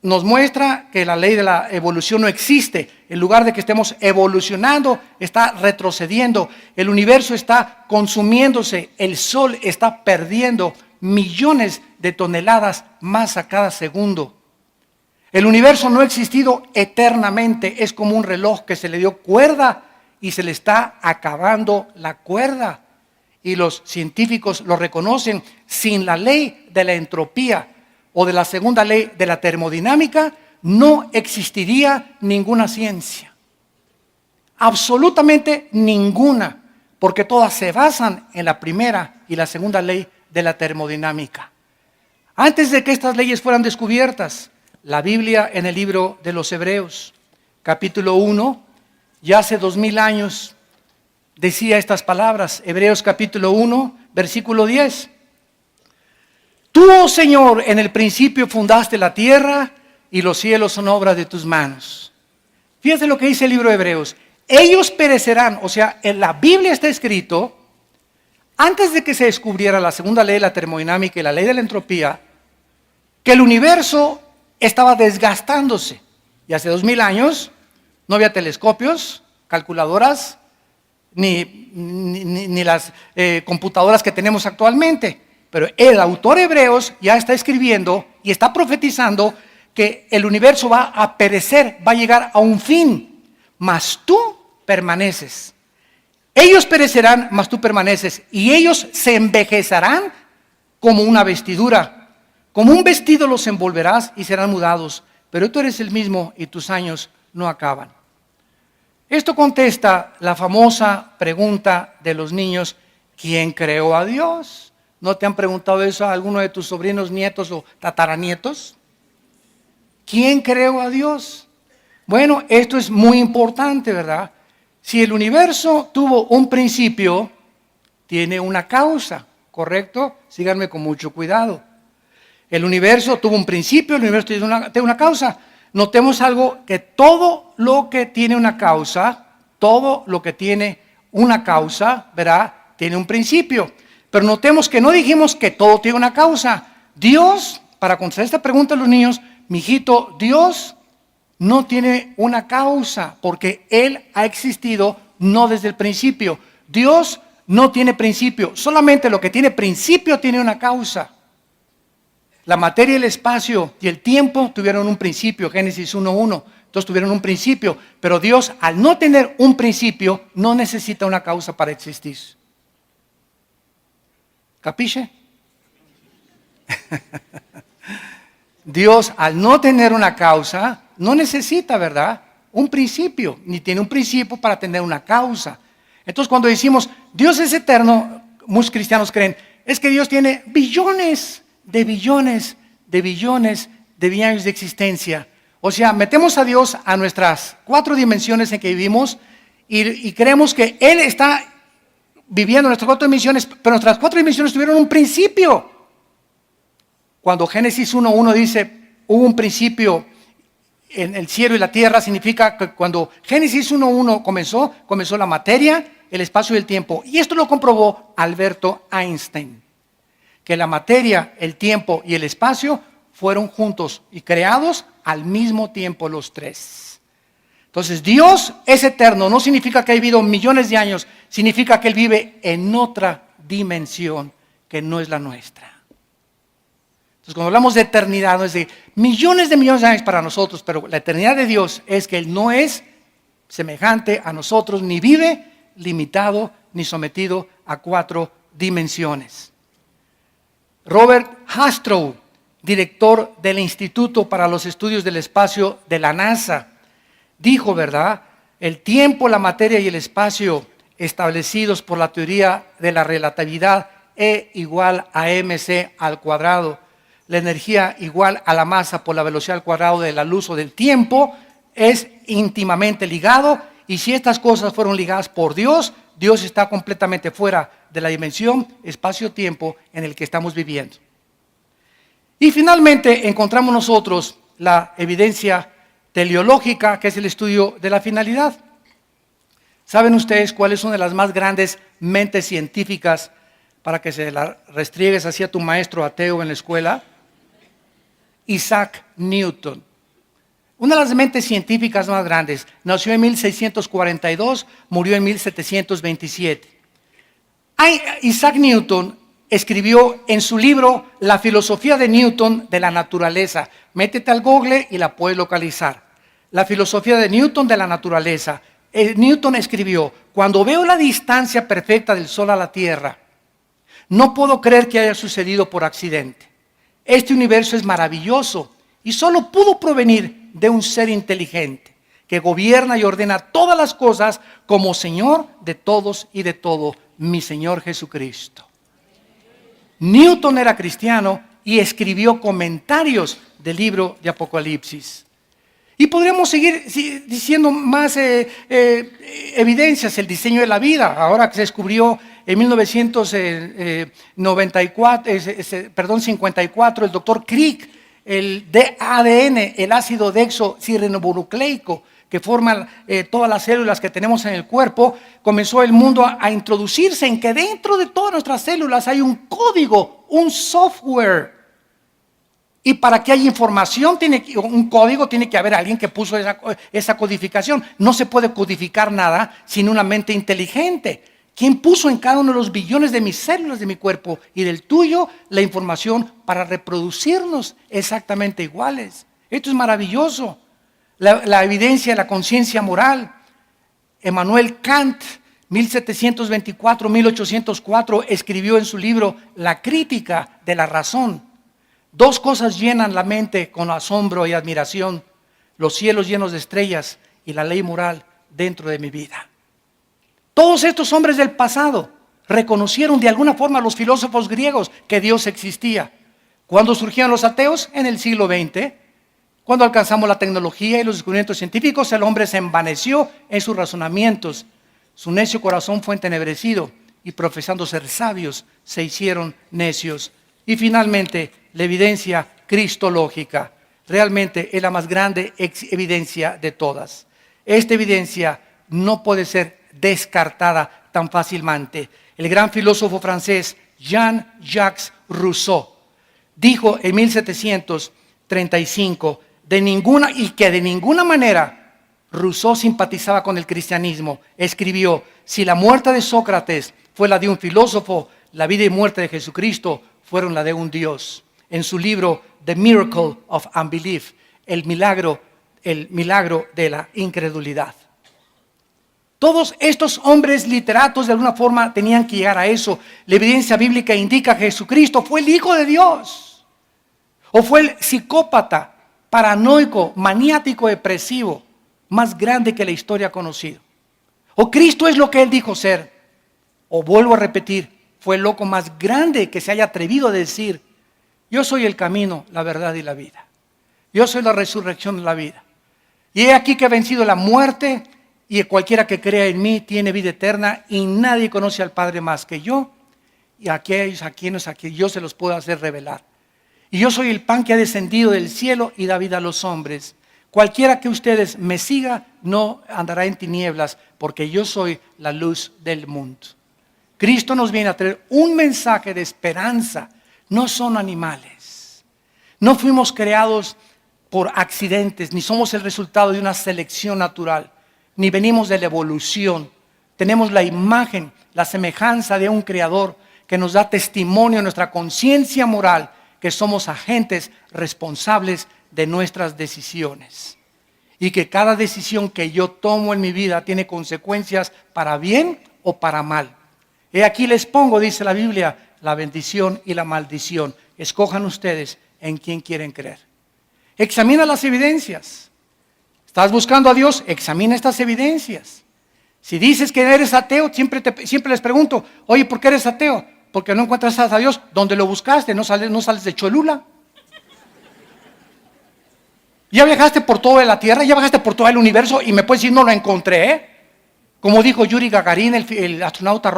nos muestra que la ley de la evolución no existe. En lugar de que estemos evolucionando, está retrocediendo. El universo está consumiéndose. El sol está perdiendo millones de toneladas más a cada segundo. El universo no ha existido eternamente. Es como un reloj que se le dio cuerda y se le está acabando la cuerda. Y los científicos lo reconocen. Sin la ley de la entropía o de la segunda ley de la termodinámica, no existiría ninguna ciencia. Absolutamente ninguna, porque todas se basan en la primera y la segunda ley de la termodinámica. Antes de que estas leyes fueran descubiertas, la Biblia en el libro de los Hebreos, capítulo 1, ya hace 2000 años, decía estas palabras. Hebreos capítulo 1, versículo 10. Tú, oh Señor, en el principio fundaste la tierra y los cielos son obra de tus manos. Fíjense lo que dice el libro de Hebreos. Ellos perecerán, o sea, en la Biblia está escrito, antes de que se descubriera la segunda ley de la termodinámica y la ley de la entropía, que el universo estaba desgastándose. Y hace 2000 años no había telescopios, calculadoras, ni las computadoras que tenemos actualmente. Pero el autor Hebreos ya está escribiendo y está profetizando que el universo va a perecer, va a llegar a un fin, mas tú permaneces. Ellos perecerán, mas tú permaneces, y ellos se envejecerán como una vestidura. Como un vestido los envolverás y serán mudados, pero tú eres el mismo y tus años no acaban. Esto contesta la famosa pregunta de los niños: ¿quién creó a Dios? ¿No te han preguntado eso a alguno de tus sobrinos, nietos o tataranietos? ¿Quién creó a Dios? Bueno, esto es muy importante, ¿verdad? Si el universo tuvo un principio, tiene una causa, ¿correcto? Síganme con mucho cuidado. El universo tuvo un principio, el universo tiene una causa. Notemos algo, que todo lo que tiene una causa, ¿verdad? Tiene un principio. Pero notemos que no dijimos que todo tiene una causa. Dios, para contestar esta pregunta a los niños, mijito, Dios no tiene una causa, porque Él ha existido no desde el principio. Dios no tiene principio, solamente lo que tiene principio tiene una causa. La materia, el espacio y el tiempo tuvieron un principio, Génesis 1:1. Entonces tuvieron un principio, pero Dios, al no tener un principio, no necesita una causa para existir. ¿Capisce? Dios, al no tener una causa, no necesita, ¿verdad?, un principio, ni tiene un principio para tener una causa. Entonces, cuando decimos Dios es eterno, muchos cristianos creen, es que Dios tiene billones de billones de existencia. O sea, metemos a Dios a nuestras 4 dimensiones en que vivimos y creemos que Él está viviendo nuestras 4 dimensiones, pero nuestras 4 dimensiones tuvieron un principio. Cuando Génesis 1:1 dice, hubo un principio en el cielo y la tierra, significa que cuando Génesis 1:1 comenzó la materia, el espacio y el tiempo. Y esto lo comprobó Alberto Einstein, que la materia, el tiempo y el espacio fueron juntos y creados al mismo tiempo los 3. Entonces, Dios es eterno, no significa que ha vivido millones de años, significa que Él vive en otra dimensión que no es la nuestra. Entonces, cuando hablamos de eternidad, no es de millones de años para nosotros, pero la eternidad de Dios es que Él no es semejante a nosotros, ni vive limitado, ni sometido a 4 dimensiones. Robert Hastrow, director del Instituto para los Estudios del Espacio de la NASA, dijo, ¿verdad? El tiempo, la materia y el espacio establecidos por la teoría de la relatividad, E igual a mc al cuadrado, la energía igual a la masa por la velocidad al cuadrado de la luz o del tiempo, es íntimamente ligado. Y si estas cosas fueron ligadas por Dios, Dios está completamente fuera de la dimensión, espacio-tiempo en el que estamos viviendo. Y finalmente encontramos nosotros la evidencia teleológica, que es el estudio de la finalidad. ¿Saben ustedes cuál es una de las más grandes mentes científicas para que se la restriegues hacia tu maestro ateo en la escuela? Isaac Newton. Una de las mentes científicas más grandes. Nació en 1642, murió en 1727. Isaac Newton escribió en su libro La filosofía de Newton de la naturaleza. Métete al Google y la puedes localizar. La filosofía de Newton de la naturaleza. Newton escribió: cuando veo la distancia perfecta del Sol a la Tierra, no puedo creer que haya sucedido por accidente. Este universo es maravilloso y solo pudo provenir de un ser inteligente que gobierna y ordena todas las cosas como Señor de todos y de todo, mi Señor Jesucristo. Newton era cristiano y escribió comentarios del libro de Apocalipsis. Y podríamos seguir diciendo más evidencias, el diseño de la vida. Ahora que se descubrió en 1954, el doctor Crick, el ADN, el ácido desoxirribonucleico, que forma todas las células que tenemos en el cuerpo, comenzó el mundo a introducirse en que dentro de todas nuestras células hay un código, un software. Y para que haya información, un código, tiene que haber alguien que puso esa codificación. No se puede codificar nada sin una mente inteligente. ¿Quién puso en cada uno de los billones de mis células de mi cuerpo y del tuyo la información para reproducirnos exactamente iguales? Esto es maravilloso. La evidencia de la conciencia moral. Emmanuel Kant, 1724-1804, escribió en su libro La crítica de la razón. Dos cosas llenan la mente con asombro y admiración: los cielos llenos de estrellas y la ley moral dentro de mi vida. Todos estos hombres del pasado reconocieron de alguna forma a los filósofos griegos que Dios existía. ¿Cuándo surgieron los ateos? En el siglo XX. Cuando alcanzamos la tecnología y los descubrimientos científicos, el hombre se envaneció en sus razonamientos. Su necio corazón fue entenebrecido y, profesando ser sabios, se hicieron necios. Y finalmente, la evidencia cristológica realmente es la más grande evidencia de todas. Esta evidencia no puede ser descartada tan fácilmente. El gran filósofo francés Jean-Jacques Rousseau dijo en 1735 de ninguna manera Rousseau simpatizaba con el cristianismo. Escribió: si la muerte de Sócrates fue la de un filósofo, la vida y muerte de Jesucristo fueron la de un Dios. En su libro The Miracle of Unbelief, el milagro de la incredulidad. Todos estos hombres literatos de alguna forma tenían que llegar a eso. La evidencia bíblica indica que Jesucristo fue el Hijo de Dios, o fue el psicópata, paranoico, maniático, depresivo más grande que la historia ha conocido. O Cristo es lo que Él dijo ser. O vuelvo a repetir, fue el loco más grande que se haya atrevido a decir: yo soy el camino, la verdad y la vida. Yo soy la resurrección de la vida. Y he aquí que he vencido la muerte, y cualquiera que crea en mí tiene vida eterna, y nadie conoce al Padre más que yo, y a aquellos a quienes yo se los puedo hacer revelar. Y yo soy el pan que ha descendido del cielo y da vida a los hombres. Cualquiera que ustedes me siga no andará en tinieblas, porque yo soy la luz del mundo. Cristo nos viene a traer un mensaje de esperanza. No son animales. No fuimos creados por accidentes, ni somos el resultado de una selección natural, ni venimos de la evolución. Tenemos la imagen, la semejanza de un creador que nos da testimonio en nuestra conciencia moral que somos agentes responsables de nuestras decisiones. Y que cada decisión que yo tomo en mi vida tiene consecuencias para bien o para mal. He aquí les pongo, dice la Biblia, la bendición y la maldición. Escojan ustedes en quién quieren creer. Examina las evidencias. ¿Estás buscando a Dios? Examina estas evidencias. Si dices que eres ateo, siempre les pregunto, oye, ¿por qué eres ateo? Porque no encuentras a Dios. ¿Dónde lo buscaste? No sales de Cholula. Ya viajaste por toda la Tierra, ya viajaste por todo el universo y me puedes decir, no lo encontré, ¿eh? Como dijo Yuri Gagarin, el astronauta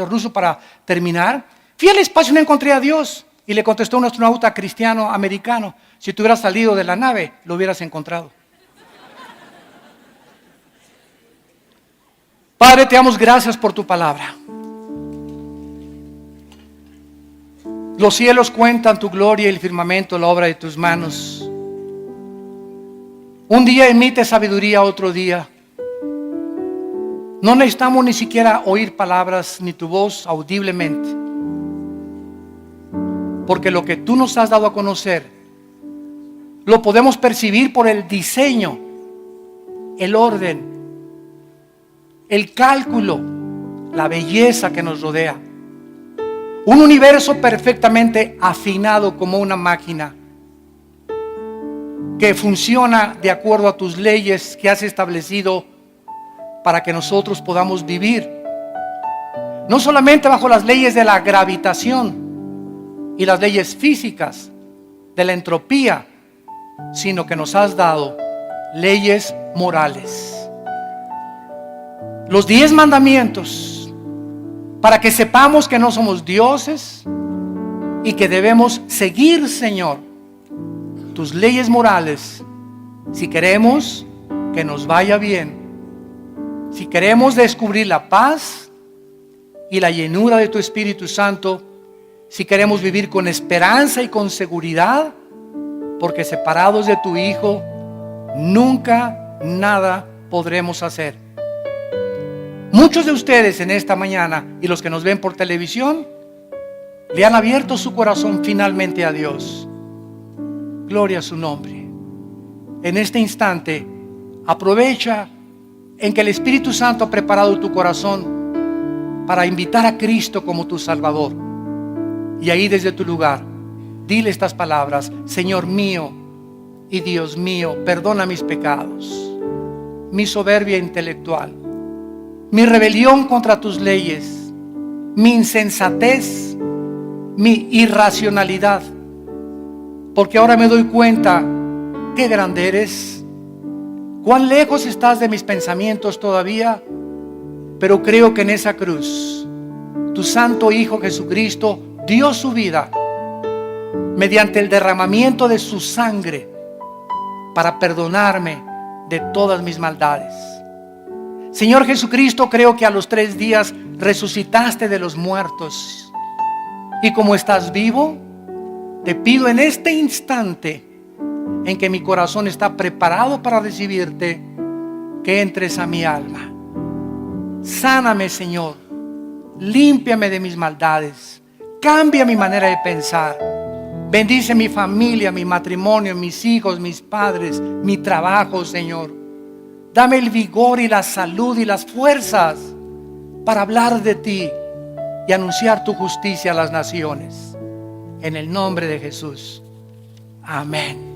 ruso, para terminar. Fui al espacio y no encontré a Dios. Y le contestó un astronauta cristiano americano, si tú hubieras salido de la nave, lo hubieras encontrado. Padre, te damos gracias por tu palabra. Los cielos cuentan tu gloria y el firmamento la obra de tus manos. Un día emite sabiduría, otro día. No necesitamos ni siquiera oír palabras ni tu voz audiblemente. Porque lo que tú nos has dado a conocer, lo podemos percibir por el diseño, el orden, el cálculo, la belleza que nos rodea. Un universo perfectamente afinado como una máquina que funciona de acuerdo a tus leyes que has establecido para que nosotros podamos vivir. No solamente bajo las leyes de la gravitación y las leyes físicas de la entropía, sino que nos has dado leyes morales. Los 10 mandamientos, para que sepamos que no somos dioses y que debemos seguir, Señor, tus leyes morales, si queremos que nos vaya bien, si queremos descubrir la paz y la llenura de tu Espíritu Santo, si queremos vivir con esperanza y con seguridad, porque separados de tu Hijo, nunca nada podremos hacer. Muchos de ustedes en esta mañana y los que nos ven por televisión, le han abierto su corazón finalmente a Dios. Gloria a su nombre. En este instante, aprovecha en que el Espíritu Santo ha preparado tu corazón para invitar a Cristo como tu Salvador. Y ahí desde tu lugar, dile estas palabras: Señor mío y Dios mío, perdona mis pecados, mi soberbia intelectual, mi rebelión contra tus leyes, mi insensatez, mi irracionalidad. Porque ahora me doy cuenta qué grande eres, cuán lejos estás de mis pensamientos todavía, pero creo que en esa cruz tu santo Hijo Jesucristo dio su vida mediante el derramamiento de su sangre para perdonarme de todas mis maldades. Señor Jesucristo, creo que a los 3 días resucitaste de los muertos, y como estás vivo, te pido en este instante en que mi corazón está preparado para recibirte, que entres a mi alma. Sáname, Señor, límpiame de mis maldades, cambia mi manera de pensar, bendice mi familia, mi matrimonio, mis hijos, mis padres, mi trabajo, Señor. Dame el vigor y la salud y las fuerzas para hablar de ti y anunciar tu justicia a las naciones. En el nombre de Jesús. Amén.